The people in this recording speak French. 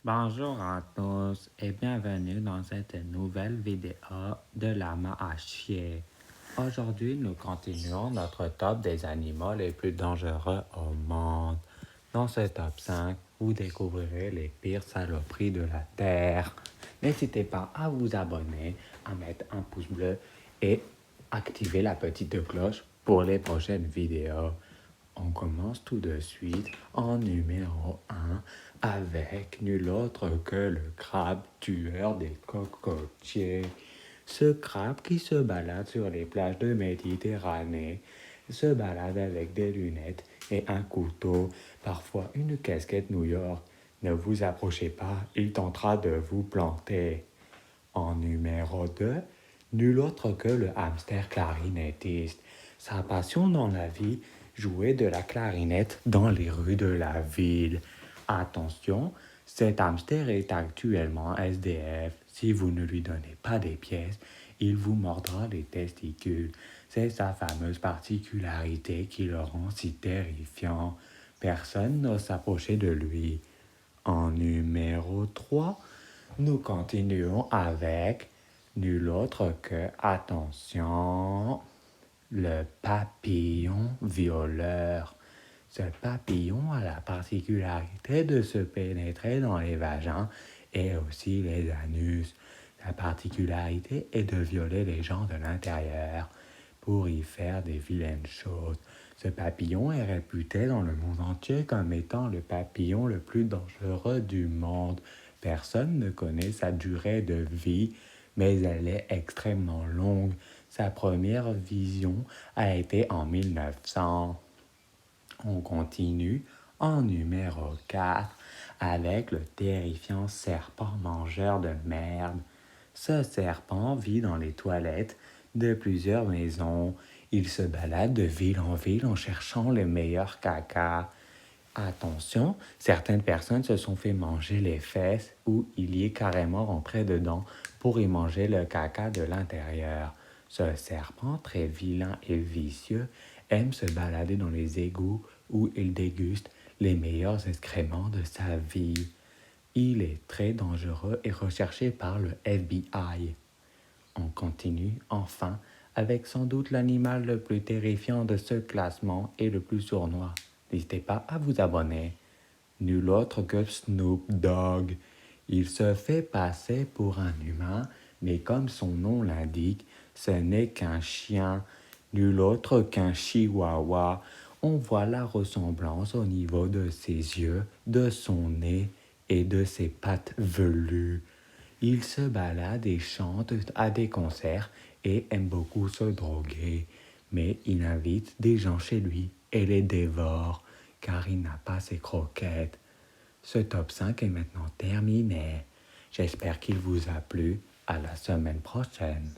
Bonjour à tous et bienvenue dans cette nouvelle vidéo de Lama à chier. Aujourd'hui, nous continuons notre top des animaux les plus dangereux au monde. Dans ce top 5, vous découvrirez les pires saloperies de la Terre. N'hésitez pas à vous abonner, à mettre un pouce bleu et activer la petite cloche pour les prochaines vidéos. On commence tout de suite en numéro 1 avec nul autre que le crabe tueur des cocotiers. Ce crabe qui se balade sur les plages de Méditerranée se balade avec des lunettes et un couteau, parfois une casquette New York. Ne vous approchez pas, il tentera de vous planter. En numéro 2, nul autre que le hamster clarinettiste. Sa passion dans la vie, jouer de la clarinette dans les rues de la ville. Attention, cet hamster est actuellement SDF. Si vous ne lui donnez pas des pièces, il vous mordra les testicules. C'est sa fameuse particularité qui le rend si terrifiant. Personne n'ose s'approcher de lui. En numéro 3, nous continuons avec nul autre que, attention, le papillon violeur. Ce papillon a la particularité de se pénétrer dans les vagins et aussi les anus. Sa particularité est de violer les gens de l'intérieur pour y faire des vilaines choses. Ce papillon est réputé dans le monde entier comme étant le papillon le plus dangereux du monde. Personne ne connaît sa durée de vie, mais elle est extrêmement longue. Sa première vision a été en 1900. On continue en numéro 4 avec le terrifiant serpent mangeur de merde. Ce serpent vit dans les toilettes de plusieurs maisons. Il se balade de ville en ville en cherchant les meilleurs caca. Attention, certaines personnes se sont fait manger les fesses ou il y est carrément rentré dedans pour y manger le caca de l'intérieur. Ce serpent très vilain et vicieux aime se balader dans les égouts où il déguste les meilleurs excréments de sa vie. Il est très dangereux et recherché par le FBI. On continue enfin avec sans doute l'animal le plus terrifiant de ce classement et le plus sournois. N'hésitez pas à vous abonner. Nul autre que Snoop Dogg. Il se fait passer pour un humain, mais comme son nom l'indique, ce n'est qu'un chien, nul autre qu'un chihuahua. On voit la ressemblance au niveau de ses yeux, de son nez et de ses pattes velues. Il se balade et chante à des concerts et aime beaucoup se droguer. Mais il invite des gens chez lui et les dévore car il n'a pas ses croquettes. Ce top 5 est maintenant terminé. J'espère qu'il vous a plu. À la semaine prochaine.